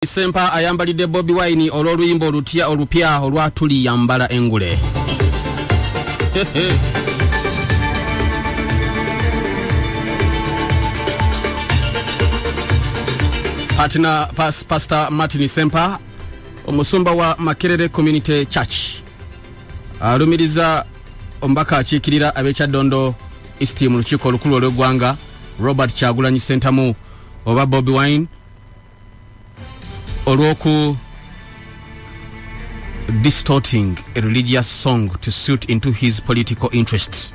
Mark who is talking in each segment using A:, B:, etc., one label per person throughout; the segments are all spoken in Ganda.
A: Ssempa ayambalidde Bobiwine olw'oluyimba olupya olwa Tuliyambala engule. Partner Pastor Martin Ssempa, omusumba wa Makerere Community Church, alumiriza ombaka akiikirira ab'Ekyaddondo East mu lukiiko olukulu olw'eggwanga Robert Kyagulanyi Ssentamu oba Bobiwine olw'oku distorting a religious song to suit into his political interests.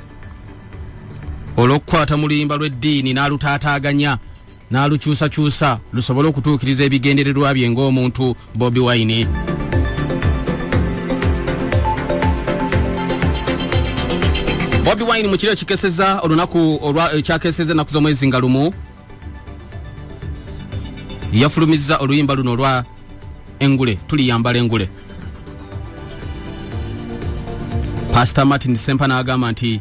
A: Olw'okukwata mu luyimba lw'eddiini n'alutaataaganya n'alukyusakyusa lusobole okutuukiriza ebigendererwa bye ng'omuntu Bobiwine. Bobiwine mu kiro ekikeseza olunaku ekyakeseza ennaku z'omwezi nga lumu yafulumizza oluyimba luno olwa engule, Tuliyambala engule. Pastor Martin Ssempa n'agamba nti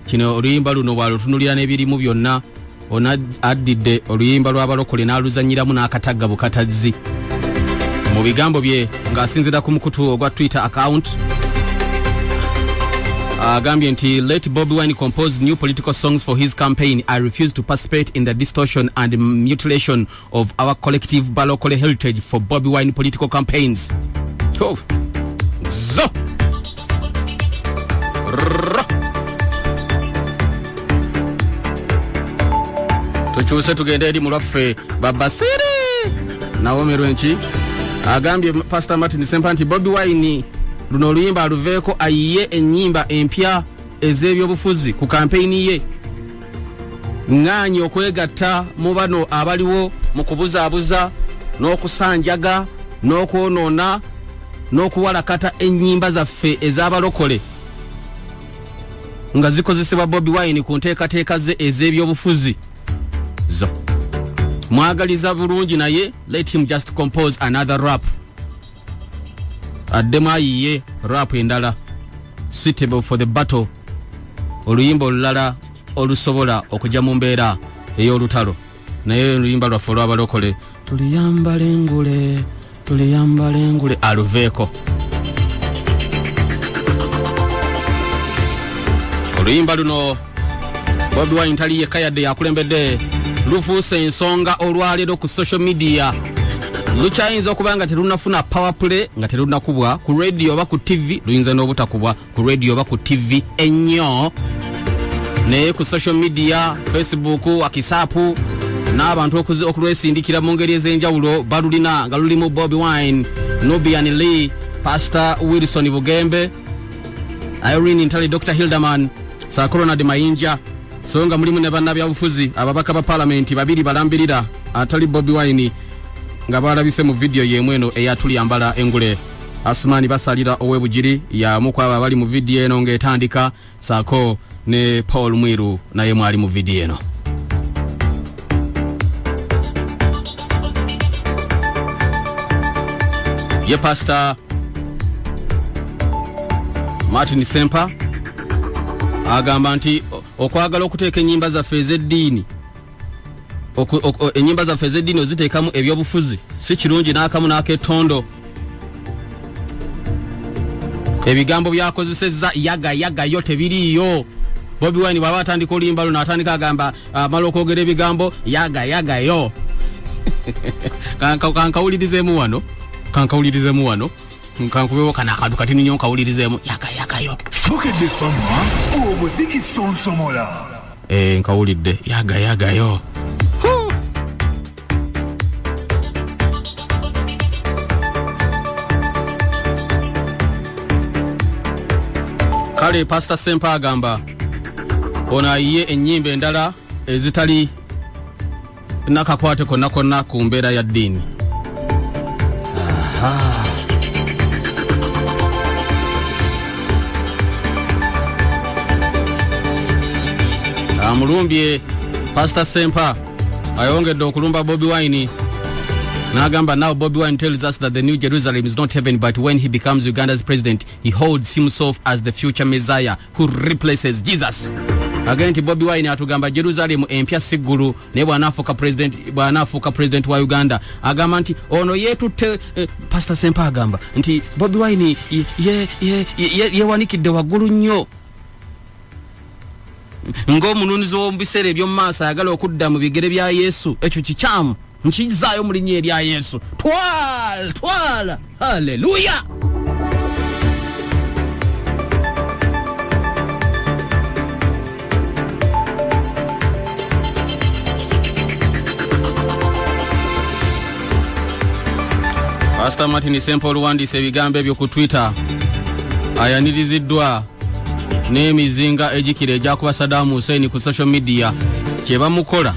A: kino oluyimba luno bwalutunulira n'ebirimu byonna ona addidde oluyimba lw'abalokole n'aluzanyiramu n'akatagga bukatazzi. Mu bigambo bye ng'asinzira ku mukutu ogwa Twitter account agambye nti let Bobiwine compose new political songs for his campaign. I refuse to participate in the distortion and mutilation of our collective balokole heritage for Bobiwine political campaigns. Oh. Zo. Tukyuse tugende eri mulwaffe babasire Naomi Rwenchi agambye Pastor Martin Ssempa nti Bobiwine luno oluyimba aluveeko ayiye ennyimba empya ez'ebyobufuzi ku kampeyini ye, ng'anyi okwegatta mu bano abaliwo mu kubuzaabuza n'okusanjaga n'okwonoona n'okuwalakata ennyimba zaffe ez'abalokole nga zikozesebwa Bobiwine ku nteekateeka ze ez'ebyobufuzi zo. Mwagaliza bulungi naye let him just compose another rap. Addemu ayiye rap endala suitable for the battle, oluyimba olulala olusobola okujja mu mbeera ey'olutalo. Naye oluyimba lwaffe olw'abalokole Tuliyambala engule, Tuliyambala engule aluveeko. Oluyimba luno Bobiwine tali yekka yadde yakulembedde lufuuse ensonga olwaleero ku social media. Lukyayinza okuba nga terunafuna power play nga terunakubwa ku radio oba ku TV, luyinza n'obutakubwa ku radio oba ku TV ennyo, naye ku social media Facebook, WhatsApp n'abantu okulwesindikira mu ngeri ez'enjawulo balulina nga lulimu Bobiwine, Nubian Lee, Pastor Wilson Bugembe, Irene Ntale, Dr. Hildeman, Sakorona de Mayinja, so nga mulimu ne bannabyabufuzi ababaka ba parliament babiri balambirira atali Bobiwine nga balabise mu video yemweno eya Tuliyambala engule. Asmani basalira owebujiri ya mukwaba abali mu video eno ng'etandika, saako ne Paul Mwiru naye mwali mu video eno. Ye Pastor Martin Ssempa agamba nti okwagala okuteeka ennyimba zaffe ez'eddiini ennyimba zaffe ez'eddiini oziteekamu ebyobufuzi si kirungi n'akamu n'ak'ettondo. Ebigambo byakozesezza yaga yo tebiriiyo. Bobiwine bw'aba atandika oluyimba luno atandika agamba amala okwogera ebigambo yaga yo. Kankawulirizeemu wano kankubewo kana akantu katini nnyo nkawulirizeemu yaga yo.
B: Bukedde famma omuziki sonsomola.
A: Nkawulidde yaga yo. Kale Pastor Ssempa agamba ono ayiye ennyimba endala ezitali nakakwate konna ku mbeera ya ddiini. Amulumbye Pastor Ssempa ayongedde okulumba Bobiwine n'agamba now Bobiwine tells us that the New Jerusalem is not heaven, but when he becomes Uganda's president he holds himself as the future Messiah who replaces Jesus. agenti Bobiwine atugamba Jerusalem empya siguru ne bwanafuka president wa Uganda agamba nti ono yetutte Pastor Ssempa agamba nti Bobiwine ye wanikidde waggulu nnyo ng'omununuzi w'omubiseera eby'omu maaso ayagala okudda mu bigere bya Yesu ekyo kikyamu nkizaayo mu linnya erya Yesu twala haleluya. Pastor Martin Ssempa oluwandiise ebigambo ebyo ku Twitter ayaniriziddwa n'emizinga egikira egyakuba Saddam Hussein ku social media kyebamukola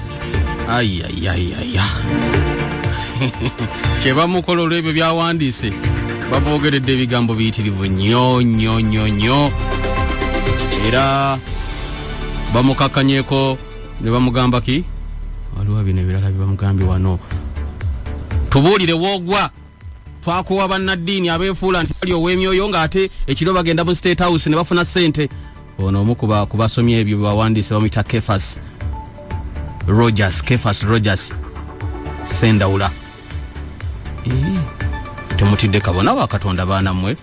A: kyebamukola olw'ebyo byawandiise baboogeredde ebigambo biyitirivu nnyo era bamukakkanyeeko ne bamugamba ki waliwo bino ebirala bye bamugambye wano tubuulire woogwa twakuwa bannaddiini abeefuula nti bali ow'emyoyo ng'ate ekiro bagenda mu State House ne bafuna ssente. Ono omu ku basomye ebyo bawandiise bamuyita Kefas Rogers Sendawula. Temutidde kabona wa Katonda baana mmwe.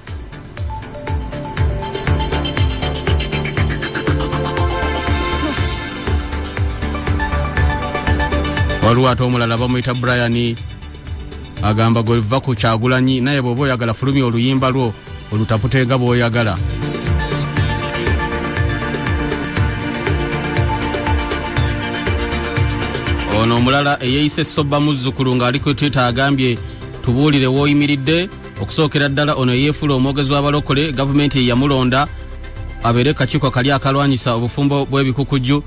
A: Waliwo ate omulala bamuyita Brian agamba gwe ku Kyagulanyi naye bw'oba oyagala fulumya oluyimba lwo olutaputeega bw'oyagala. Ono omulala eyeeyise Ssoba muzzukulu ng'ali ku Twitter agambye tubuulire w'oyimiridde okusookera ddala ono yeefuula omwogezi w'abalokole gavumenti yamulonda abeere kakiiko kali akalwanyisa obufumbo bw'ebikukujju.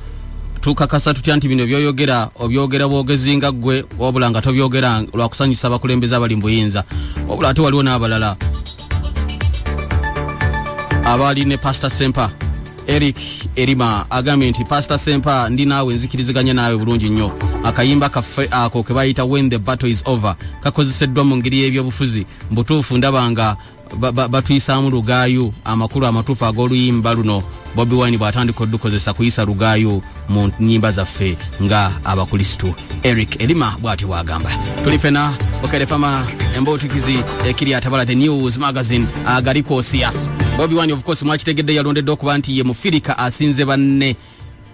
A: Tukakasa tutya nti bino byoyogera obyogera bwogezi nga ggwe wabula nga tobyogera lwa kusanyusa abakulembeze abali mu buyinza. Wabula ate waliwo n'abalala abali ne Pastor Ssempa. Eric Erima agambye nti Pastor Ssempa ndi naawe nzikiriziganya naawe bulungi nnyo. Akayimba kaffe ako ke bayita When the Battle is Over kakozeseddwa mu ngeri y'ebyobufuzi mbutuufu ndabanga batuyisaamu lugaayo amakulu amatuufu ag'oluyimba luno Bobiwine bw'atandika odukozesa kuyisa lugaayo mu nnyimba zaffe nga abakristu. Eric Erima bw'ati bw'agamba. Tuli fena okerefama embootikizi ekiri atabala the news magazine agali kwosiya. Bobiwine of course mwakitegedde yalondeddwa okuba nti ye Mufirika asinze banne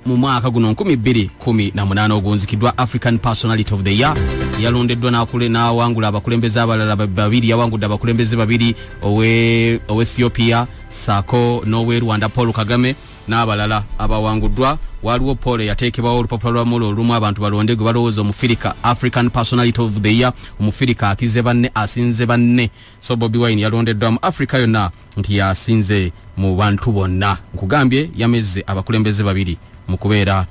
A: mu mwaka guno 2018 ogunzikiddwa African Personality of the Year. Yalondeddwa n'awangula abakulembeze abalala babiri. Yawangudde abakulembeze babiri owe Ethiopia Sako n'owe Rwanda Paul Kagame n'abalala abawanguddwa. Waliwo Paul yateekebwawo olupapula lwamulo olumu abantu balonde gwe balowooza Omufirika African Personality of the Year. Omufirika akize banne asinze banne. So Bobiwine yalondeddwa mu Africa yonna nti yasinze mu bantu bonna. Nkugambye yamezze abakulembeze babiri mu kubeera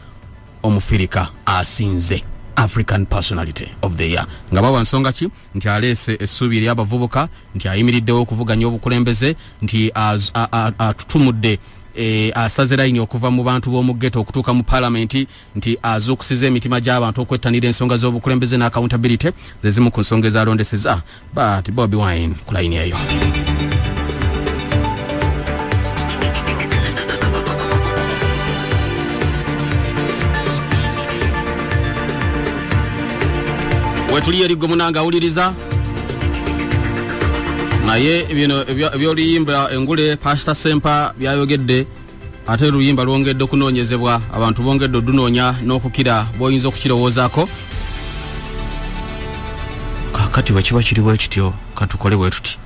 A: Omufirika asinze African Personality of the Year. Nga bawa nsonga ki nti aleese essuubi ly'abavubuka nti ayimiriddewo okuvuganya obukulembeze nti atutumudde asaze layini okuva mu bantu b'omu ghetto okutuuka mu parliament nti azuukusiza emitima gy'abantu okwettanira ensonga z'obukulembeze ne accountability ze zimu ku nsonga ezalondeseza but Bobiwine ku layini eyo. Wetuliye erigo munanga awuliriza naye bino ebyoluyimba engule Pastor Ssempa byayogedde ate oluyimba lwongedde okunoonyezebwa abantu bongedde odunoonya n'okukira bw'oyinza okukirowoozaako. Kakati bwe kiba kiriwo ekityo katukole bwe tuti.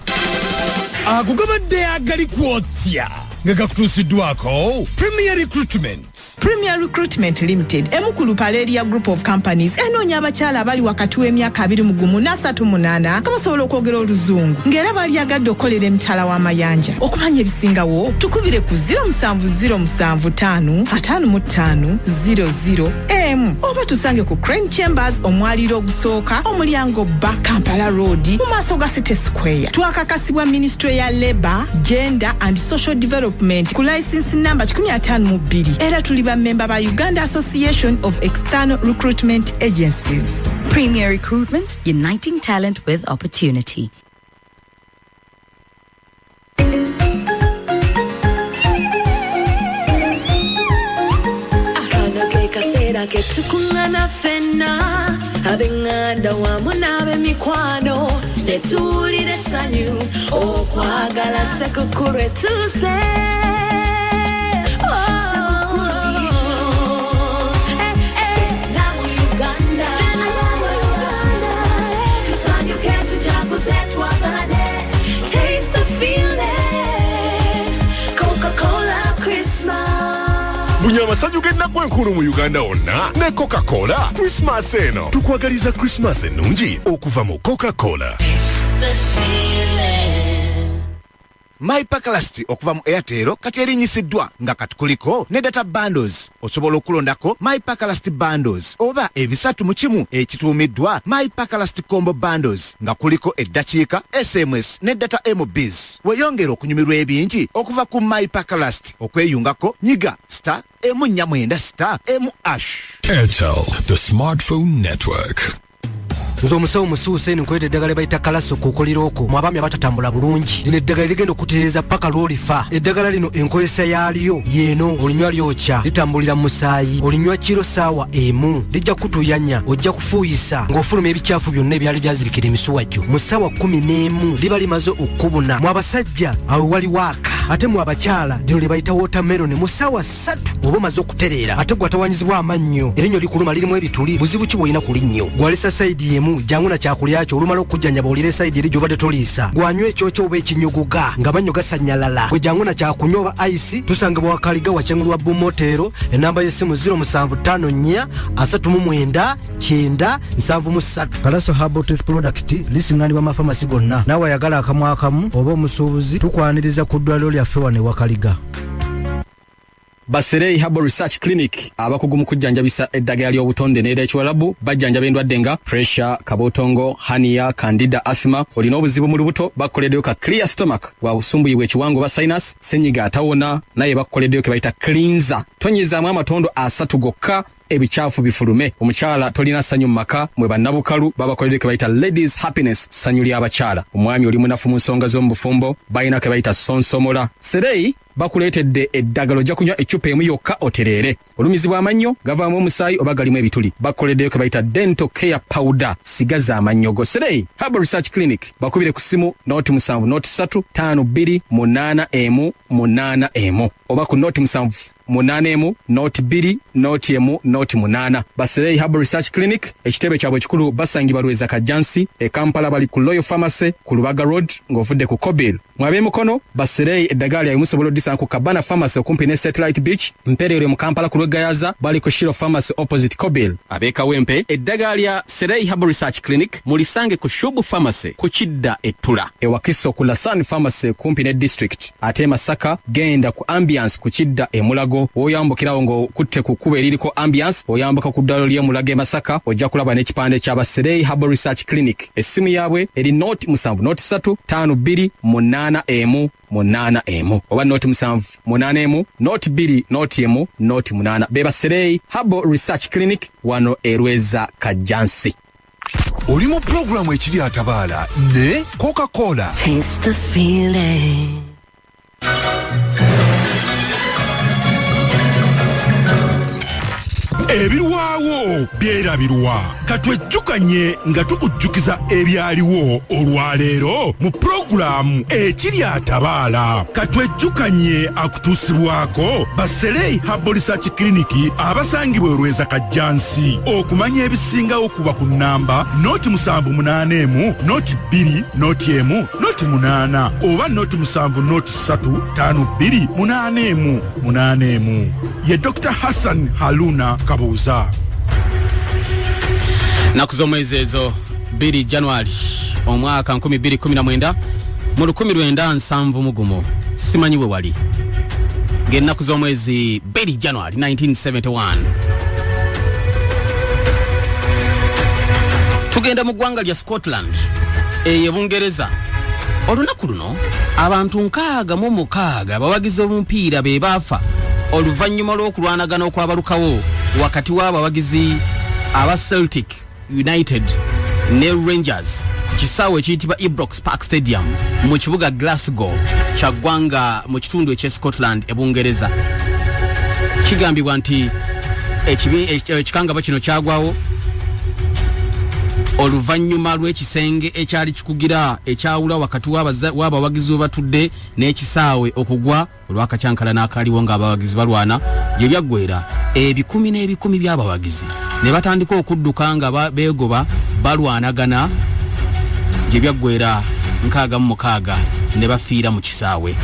B: Ago gabadde agali kwotya nga gakutuusiddwako Premier Recruitment
C: Limited emukulu Paleria Group of Companies enoonya abakyala abali wakati w'emyaka 21 na 38 nga basobola okwogera oluzungu ng'era bali agadde okukolera emitala w'amayanja. Okumanya ebisingawo tukubire ku 07755500 oba tusange ku Crane Chambers omwaliro ogusooka omulyango ba Kampala Road mu maaso ga City Square. Twakakasibwa Ministry ya Labour, Gender and Social Development ku license number 152 era tuli ba member ba Uganda Association of External Recruitment Agencies.
D: Premier Recruitment, uniting talent with opportunity.
E: yake tukungana fena abenganda wamu n'abemikwano netuwulire essanyu okwagala sekukulu etuuse
F: Bunyama sanyu gennaku enkulu mu Uganda wonna ne Coca-Cola Christmas eno tukwagaliza Christmas ennungi okuva mu Coca-Cola.
G: My Pacalast okuva mu Airtel kati erinnyisiddwa nga kati kuliko ne data bundles. Osobola okulondako My Pacalast bundles oba ebisatu mu kimu ekituumiddwa My Pacalast combo bundles nga kuliko eddakiika, SMS ne data MBs. Weyongera okunyumirwa ebingi okuva ku My Pacalast. Okweyungako nyiga *M49*M#.
F: Airtel, the smartphone network.
H: Nzo musawo musuuse nkwete eddagala bayita kalaso kukoliroko mu abaami abatatambula bulungi. Lino eddagala ligenda okutereeza paka lwolifa. Eddagala lino enkozesa yaalyo yeeno olinywa lyokya litambulira mu musaayi olinywa kiro saawa emu lijja kutuyanya ojja kufuuyisa ng'ofuluma ebikyafu byonna ebyali byazibikira emisuwa gyo mu ssaawa 11 liba limaze okubuna. Mu abasajja awo wali waaka ate mu abakyala lino lye bayita watermelon mu ssaawa 3 oba omaze okutereera ate gwatawanyizibwa amannyo erinnyo likuluma lirimu ebituli buzibu ki bw'olina ku linnyo gwalisa sayidi emu jangu na kyakulya kyo olumala okujjanya bawulire sayidi eri gy'obadde toliisa gwanywa ekyokyo oba ekinyogoga ng'amannyo gasanyalala gwe jangu na kyakunywa oba ice tusangibwa wakaliga wakyengulwa bumotero enamba y'essimu 0754399773 Kalaso Herbal Tooth Product lisinganibwa amafamasi gonna naawe ayagala akamu akamu oba omusuubuzi tukwaniriza ku ddwaliro lyaffe wano ewakaliga.
A: Baserei Herbal Research Clinic abakugu mu kujjanjabisa eddagala ly'obutonde n'ery'ekiwalabu bajjanjaba endwadde nga pressure, kabotongo, hernia, candida, asthma. Olina obuzibu mu lubuto bakoleddeyo ka clear stomach bwa busumbuyi bw'ekiwango ba sinus senyiga atawona naye bakoleddeyo ke bayita cleanser tonyezaamu amatondo 3 gokka ebikyafu bifulume. Omukyala tolina ssanyu mu maka mwe bannabukalu babakoledde ke bayita ladies happiness ssanyu ly'abakyala. Omwami oli munafu mu nsonga z'omubufumbo balina ke bayita sonsomola. Serei bakuleetedde eddagala ojja kunywa eccupa emu yokka otereere. Olumizi bw'amannyo gavaamu omusaayi oba galimu ebituli bakoleddeyo ke bayita dental care powder sigaza amannyo go. Serei Herbal Research Clinic bakubire ku ssimu 07-3-52-8M-8M oba ku 07-8M-2-1-8. Baserei Herbal Research Clinic ekitebe kyabwe ekikulu basangibwa Lweza Kajansi e Kampala bali ku Royal Pharmacy ku Lubaga Road ng'ovudde ku Kobil. Mwabe mukono Baserei eddagala lya musobola oddisa ku Kabana Pharmacy okumpi ne Satellite Beach. Mperere mu Kampala ku Lwegayaza bali ku Shiro Pharmacy opposite Kobil. Abeka Wempe eddagala lya Serei Herbal Research Clinic mulisange ku Shubu Pharmacy ku Kidda Ettula ewakiso ku Lasan Pharmacy kumpi ne District. Ate Masaka genda ku Ambiance ku Kidda Emulago oyambukirawo ngo kutte ku kuba eririko Ambiance oyambuka ku ddalo ly'Emulago Masaka ojja kulaba n'ekipande kya Baserei Herbal Research Clinic. Essimu yaabwe eri 07-3-8M-8M oba 07-8M-2-1-8. Beba Serei Herbal Research Clinic wano Lweza Kajansi.
F: Oli mu programu ekiri atabaala ne Coca-Cola.
E: Taste the feeling.
F: Ebirwawo byerabirwa katwejjukanye nga tukujjukiza ebyaliwo olwaleero mu programu ekiri atabaala. Katwejjukanye akutuusibwako Baserei Herbal Research Clinic abasangibwa Lweza Kajansi okumanya ebisingawo kuba ku nnamba 07-2-1-8 oba 07-3-52-8 ye Dr. Hassan Haruna Kabuza.
A: Naku z'omwezi ezo 2 January omwaka 2019 mu 1970 simanyi bwe wali ng'ennaku z'omwezi 2 January 1971 tugenda mu ggwanga lya Scotland eyo Bungereza. Olunaku luno abantu 66 abawagizi b'omupiira be baafa oluvannyuma lw'okulwanagana okwabalukawo wakati w'abawagizi aba Celtic United ne Rangers ku kisaawe ekiyitibwa Ibrox Park Stadium mu kibuga Glasgow kya ggwanga mu kitundu eky'e Scotland e Bungereza. Kigambibwa nti ekikangaba kino kyagwawo oluvannyuma lw'ekisenge ekyali kikugira ekyawula wakati w'abawagizi we batudde n'ekisaawe okugwa olw'akacyankala n'akaliwo ng'abawagizi balwana gye byaggwera ebikumi n'ebikumi by'abawagizi ne batandika okudduka nga beegoba balwanagana gye byaggwera 66 ne bafiira mu kisaawe.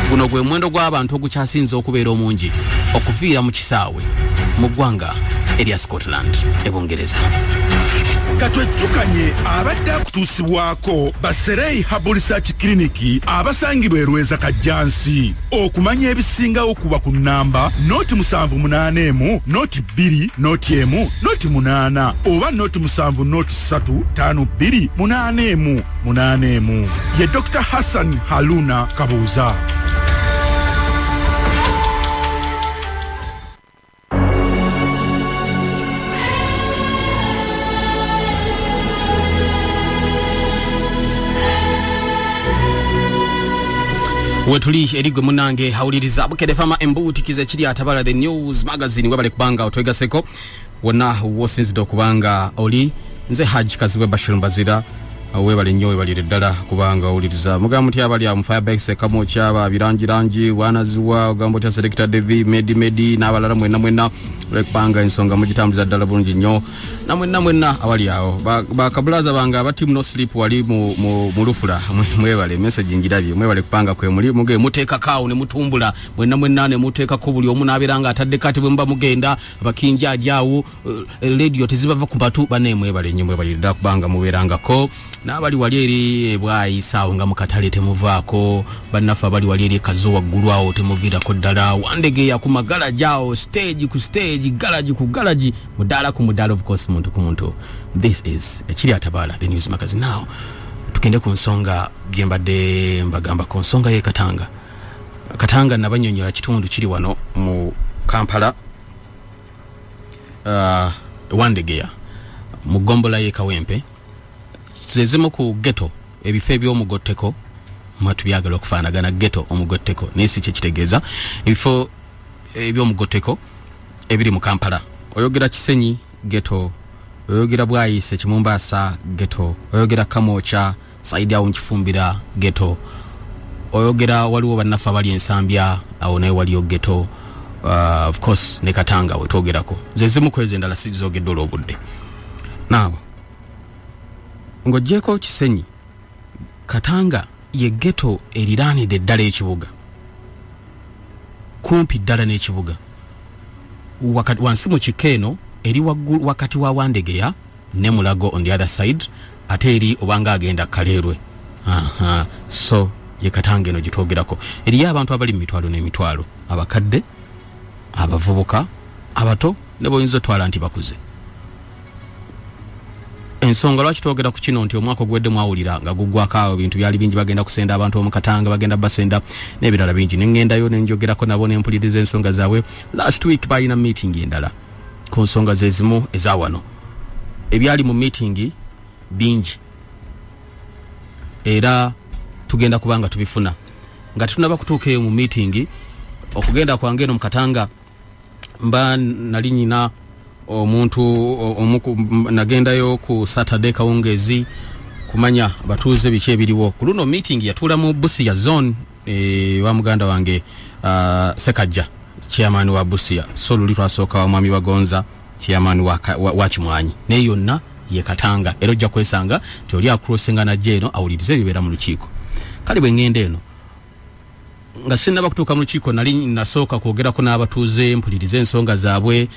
A: Guno gwe mwendo gw'abantu ogukyasinze okubeera omungi okufiira mu kisaawe mu ggwanga erya Scotland ebungereza.
F: Katwejjukanye abadde akutuusibwako Baserei Herbal Research Clinic abasangibwa Erweza Kajjansi okumanya ebisingawo kuba ku nnamba noti 781 noti 2 noti 1 noti 8 oba noti 7 noti 3 5 2 8 ye Dr. Hassan Haluna Kabuza.
A: Wetuli erigwe munange hawuliriza bukedefama embutikize kiri atabala the news magazine webale kubanga otwega seko wona wosinzida okubanga oli nze Haji Kazibwe Bashir Mbazira webale nnyo webale ddala kubanga owuliriza mugambo ti abali mu firebase kamo kyaba birangirangi wanaziwa ogambo ti selector Devi Medi n'abalala mwenna lekubanga ensonga mugitambuza ddala bulungi nnyo namwenna awali awo bakabulaza banga abati no sleep wali mu lufula mwebale message ngirabye mwebale kupanga kwe muli muge muteeka kawo ne mutumbula mwenna ne muteeka ko buli omu n'aberanga atadde kati bwe mba mugenda abakinja ajaawo radio tezibava ku batu bane mwebale nnyo mwebale ddala kubanga muberanga ko n'abali wali eri ebwayi sawo nga mukatale temuvaako bannafa bali wali eri kazo waggulu awo temuviirako ddala wandege ya ku magala jao stage ku stage garage ku garage mudala ku mudala of course muntu ku muntu. This is ekiri atabala the news magazine. Now tukende ku nsonga byembadde mbagamba ku nsonga ye Katanga nabanyonyola kitundu kiri wano mu Kampala Wandegeya mu Gombola ye Kawempe zezemo ku ghetto ebifo eby'omugotteko mwatu byagala okufaanagana ghetto omugotteko nesi kye kitegeeza ebifo eby'omugotteko ebiri mu Kampala. Oyogera Kisenyi ghetto, oyogera Bwayise Kimumbasa ghetto, oyogera Kamocha Saidi awo Nkifumbira ghetto, oyogera waliwo bannafa bali Ensambya awo naye waliyo ghetto, of course ne Katanga wetwogerako zezemu kweze endala sizogedde olw'obudde. Now ng'ogyeko Kisenyi Katanga ye ghetto eriraanidde ddala ekibuga kumpi ddala n'ekibuga wakati wansi mu Kikeeno eri waggulu wakati wa Wandegeya ne Mulago on the other side ate eri obanga agenda Kaleerwe. So ye Katanga eno gitwogerako eri abantu abali mu mitwalo n'emitwalo abakadde abavubuka abato ne boyinza twala nti bakuze. Ensonga lwaki twogera ku kino nti omwaka ogwedde mwawulira nga guggwako ebintu byali bingi bagenda kusenda abantu omu Katanga bagenda basenda n'ebirala bingi nengendayo nenjogerako nabo nempuliriza ensonga zaabwe. Last week balina meeting endala ku nsonga zezimu ezawano ebyali mu meeting bingi era tugenda kubanga tubifuna nga tunaba kutuuka eyo mu meeting. Okugenda kwange eno mu Katanga mba nali nyina omuntu nagendayo ku Saturday kawungezi kumanya batuuze biki ebiriwo ku luno meeting yatula mu Busia zone wa muganda wange Sekajja chairman wa Busia so luli twasooka wa mwami Bagonza chairman wa Kimwanyi ne yonna ye Katanga era ojja kwesanga toli acrossinga na jeno awulirize bibera mu lukiiko kale bwe ngende eno nga sinaba kutuuka mu lukiiko nali nasooka kwogerako n'abatuuze mpulirize ensonga zaabwe.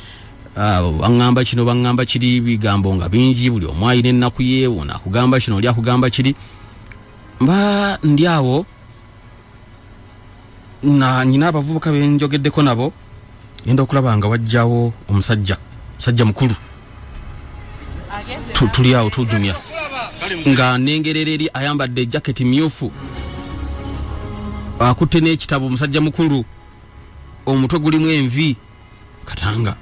A: Bangamba kino bangamba kiri bigambo nga bingi buli omu ayina ennaku ye wona akugamba kino oli akugamba kiri mba ndyawo na nyina abavubuka benjogeddeko nabo ngenda okulaba nga wajjawo omusajja mukulu tuli awo tujumya nga nengerera eri ayambadde jaketi myufu akutte n'ekitabo omusajja mukulu omutwe gulimu envi Katanga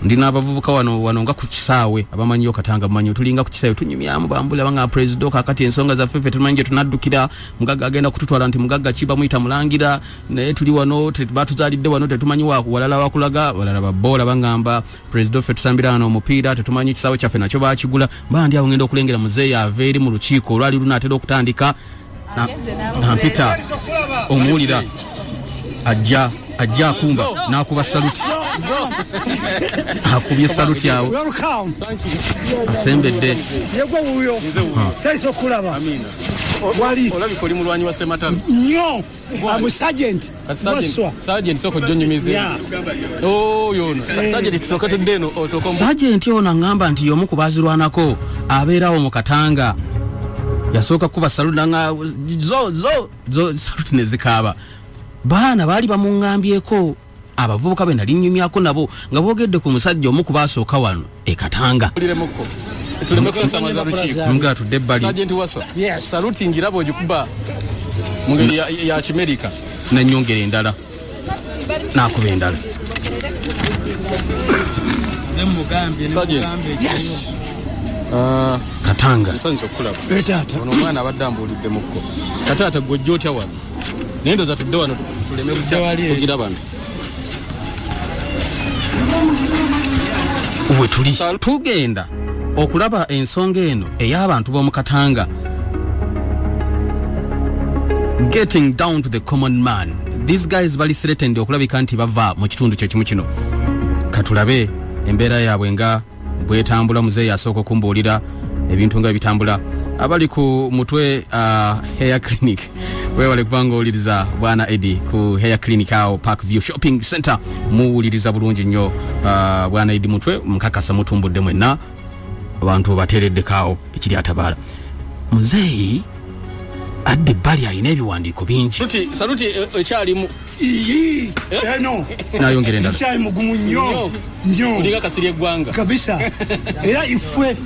A: ndina abavubuka wano nga ku kisaawe abamanyi okatanga manyi tulinga ku kisaawe tunyumyamu bambula banga president kakati ensonga za fefe tumanyi tunaddukira mugaga agenda kututwala nti mugaga kiba muyita mulangira naye tuli wano batuzalidde wano tetumanyi walala wakulaga walala babola bangamba president fe tusambira wano omupiira tetumanyi kisaawe kyaffe nakyo bakigula bandi awo ngenda okulengera muzeeyi aveeri mu lukiiko olwali lunaatera okutandika nampita omuwulira ajja akumba nakuba saluti akubye saluti yawe asembedde
I: yegwa wuyo saiso kulaba wali
A: olabika oli mulwanyi wa Ssematalo
I: nyo amu sergeant
A: soko jonyumize yono sergeant sokote deno osoko sergeant yona ngamba nti yomu kubazirwanako abeerawo mu Katanga yasoka kuba saluti nga zo saluti nezikaba baana bali bamungambyeko abavubuka be nali nnyumyako nabo nga boogedde ku musajja omu kubasooka wano Katanga nga tudde ebbali
J: Sergeant Waswa saluti ngirabo ogikuba mu ngeri ya Kimerika
A: nannyongera endala nakuba endala Katanga
J: nsanso kulaba ono omwana abadde ambulidde mukko kataata gojjo otya wano nendo za tudde wano tuleme kugira bano
A: uwe tuli tugenda okulaba ensonga eno ey'abantu b'omu Katanga getting down to the common man. These guys bali threatened okulabika nti bava mu kitundu kye kimu kino katulabe embeera yaabwe nga bwetambula muzeeyi asooka kumbuulira ebintu nga bitambula abali ku mutwe hair clinic wewale kubanga owuliriza bwana Eddie ku hair clinic awo Park View Shopping Center muwuliriza bulungi nnyo bwana Eddie mutwe mukakasa mutumbudde mwenna abantu bateereddekaawo ekiri atabaala muzeeyi adde bali ayina ebiwandiiko bingi
J: saluti ekyalimu
I: eno
A: nayongera endala
I: ekyali mugumu nnyo
J: kulinga kasiri eggwanga
I: kabisa era ifwe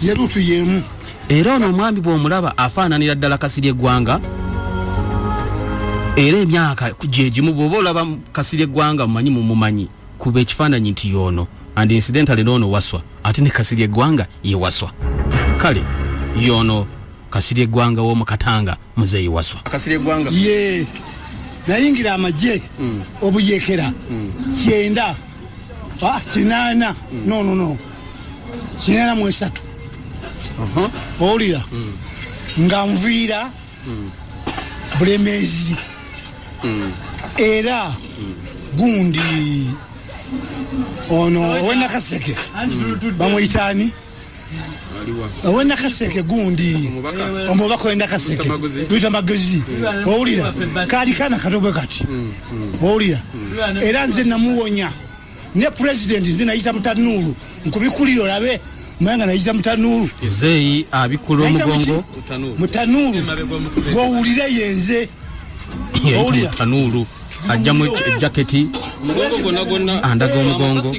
I: yerutu yemu
A: era ono omwami bw'omulaba afaananira ddala kasiri eggwanga era emyaka gyegimu bw'oba olaba kasiri eggwanga mumanyi kuba ekifaananyi nti yono and incidentally noono Waswa ate ne kasiri eggwanga ye Waswa kale yono kasiri eggwanga w'omu Katanga muzeeyi Waswa
J: kasiri eggwanga
I: ye nayingira amagye obuyekera 9 8 no 9 owulira nga nviira bulemezi era gundi ono ow'enakaseke bamuyitaani ow'enakaseke gundi omubaka w'enakaseke tuyita magezi owulira kaali kaana katobe kati owulira era nze namuwonya ne pulezidenti nze nayita mutanuulu nkubikulira olabe manga nayita mutanuulu
A: muzeeyi abikula omugongo
I: mutanuulu gw'owulire yenze
A: owulira mutanuulu ajjamu ejaketi andaga omugongo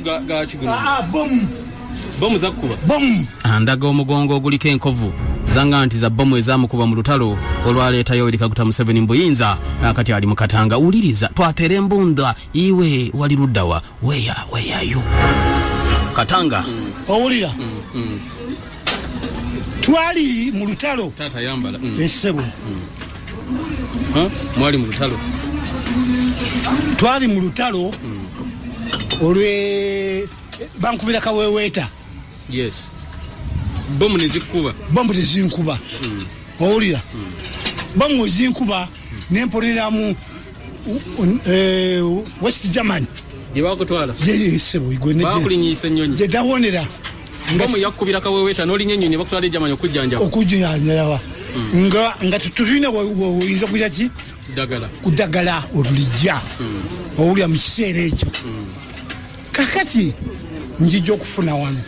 J: bomu zakuba
A: andaga omugongo oguliko enkovu zanga nti za bomu ezamukuba mu lutalo olwaleetayo eri Kaguta Museveni mbuyinza akati ali mu Katanga wuliriza twatera embunda iwe wali luddawa weyayo Katanga
I: owulira twali mu lutalo
J: tata yambala
I: esebo
J: mwali mu lutalo
I: twali mu lutalo olwe bankubira kaweweeta
J: yes bomu nezinkuba
I: owulira bomu wezinkuba nemponeramu West Germany
J: gyebakutwala
I: yeyesebo
J: bakulinyisa ennyonyi
I: gyedawonera
J: bomu yakubira kaweweeta n'olinya ennyonyi bakutwala e Germany
I: okujjanjaba nga tutulina oyinza okuja ki kudagala olulijja owulira mu kiseera ekyo kakati njijja okufuna wano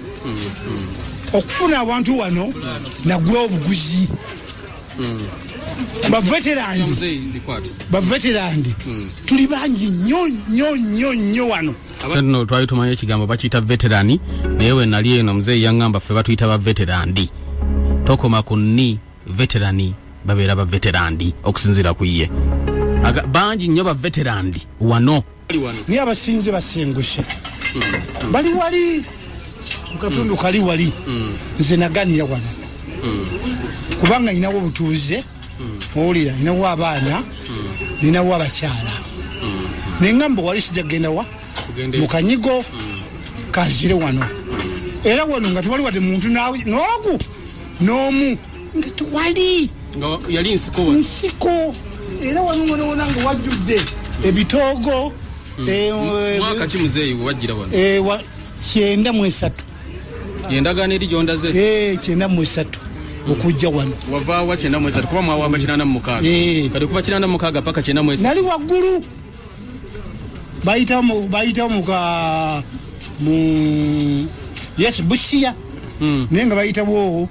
I: okufuna abantu wano nagula obuguzi baveterandi tuli bangi nnyo wano
A: no twali tumanya ekigambo bakiyita veterani naye we nali eno muzeeyi yaŋŋamba ffe batuyita baveterandi tokoma ku nni veterani babeera baveterandi okusinziira ku ye bangi nnyo baveterandi wano
I: naye abasinze basenguse bali wali mukatundu kali wali nze naganira wano kubanga inawo obutuuze owulira inawo abaana ninawo abakyala neŋŋamba wali sijja kgenda wa mu kanyigo kanzire wano era wano nga tewali wadde muntu n'ogu n'omu nga tewali
J: yali
I: nsiko era wano wona nga wajjudde ebitoogo
J: mwaka ki muzeeyi wajjira wano
I: 93
J: yendagaano eri gyondaze
I: 93 okujja wano
J: wavaawa 93 kuba mwawamba 86 kati kuva 86 paka 93
I: nali waggulu bayitawo yes bushiya naye nga bayitawo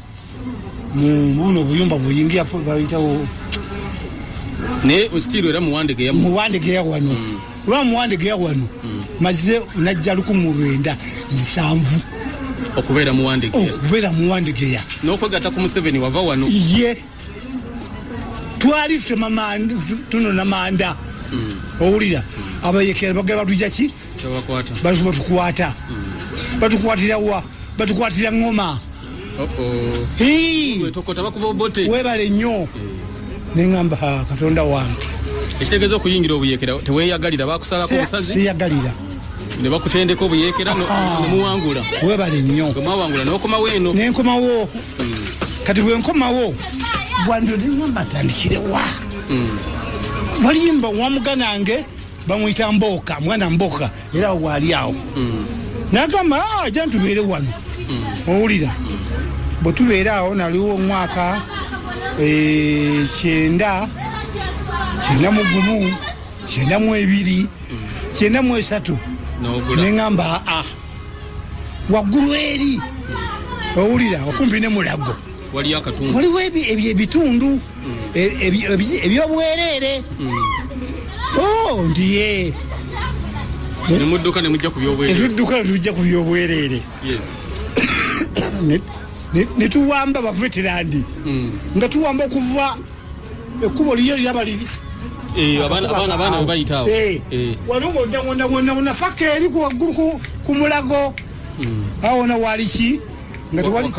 I: buno obuyumba buyingira bayitawo
J: naye ositiiro era
I: muwandegeya wano lwa muwandegeya wano maze najja 1970
J: okubeera
I: muwandegeya
J: n'okwegatta ku Museveni wava wano
I: ye twali tunona manda owulira abayekera bagala batujja ki batukwatira wa batukwatira ngoma webale nnyo neŋŋamba katonda wange
J: ekitegeeza okuyingira obuyekera teweeyagalira bakusalako obusazi
I: seyagalira
J: ne bakutendeka obuyekera nemuwangula
I: webale nnyo
J: mwawangula n'okomawo eno
I: nenkomawo kati bwenkomawo bwando neŋŋamba atandikirewa luyimba wamuganange bamuyita mboka mwana mboka era waali awo nagamba ajja ntubeere wano owulira bwe tubeere awo naliwo omwaka 9 mu gumu 9 mu 2 9 mu 3 neŋŋamba waggulu eri owulira okumpi ne mulago waliwo ebitundu ebyobwereere ndiye
J: nemudduka nemujja
I: ku byobwereere netuwamba baveterandi nga tuwamba okuva ekkubo liyo liraba liri
J: abaana bayitaawo
I: wano paka eri waggulu ku mulago awona waliki nga tewali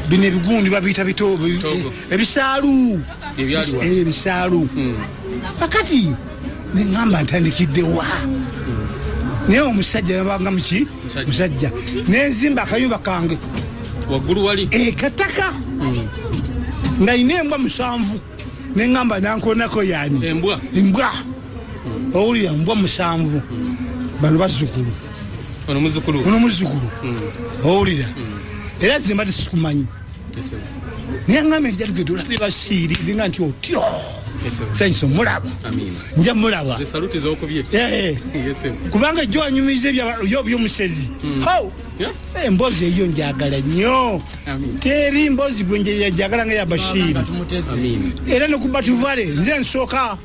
I: bino ebigundi babiyita ebisaalu kakati neŋŋamba ntandikiddewa naye omusajja nabanga muki musajja nenzimba akayumba kange
J: waggulu wali
I: kataka nga ina embwa 7 neŋŋamba nankonako yani embwa owulira embwa 7 bano bazzukulu ono muzzukulu owulira era zimba tesikumanyi naye ŋŋamba enja tugenda olabe basiiri ninga nti otyo sanyusa omulaba nja mulaba kubanga ejjo wanyumiriza ebyomusezi emboozi eyo njagala nnyo teri mboozi gwe njagala nga yabashiiri era nokubatuvale nze nsooka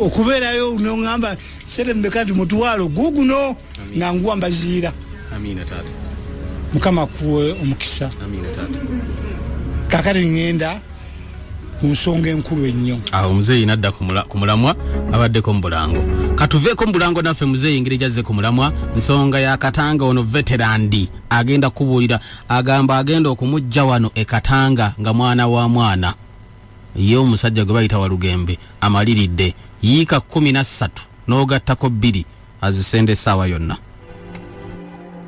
I: okubeerayo noŋŋamba serembeka nti mutwalo guguno nga nguwa mbaziira mukama kuwe omukisa kakati ŋŋenda ku nsonga enkulu ennyo
A: awo muzeeyi nadda ku mulamwa abaddeko mu bulango katuveeko mu bulango naffe muzeeyi ngeri gyazze ku mulamwa nsonga ya Katanga ono veterandi agenda kubuulira agamba agenda okumujja wano e Katanga nga mwana wa mwana ye omusajja gwe bayita Walugembe amaliridde yiika 13 n'ogattako 2 azisende essaawa yonna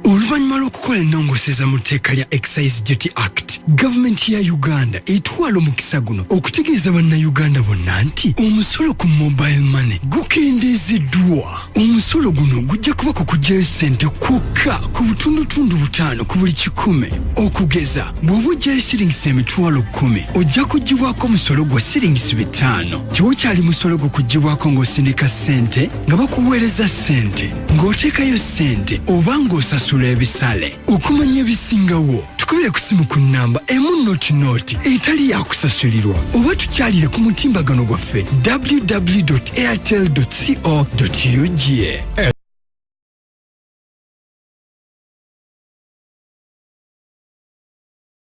B: oluvannyuma lw'okukola ennongoseza mu tteeka lya Excise Duty Act gavumenti ya Uganda etwala omukisa guno okutegeeza bannayuganda bonna nti omusolo ku mobile money gukendeezeddwa omusolo guno gujja kuba kukuggyayo ssente kwokka ku butundutundu 5 ku buli 100 okugeza bw'oba oggyayo siringisi emitwalo 10 ojja kuggibwako omusolo gwa siringisi 5 tewakyali musolo gwo kuggibwako ng'osindika ssente nga bakuweereza ssente ng'oteekayo ssente oba ng'osasula ebisale okumanya ebisingawo tukubire ku simu ku nnamba noti etali yakusasulirwa oba tukyalire ku mutimbagano gwaffe www.airtel.co.ug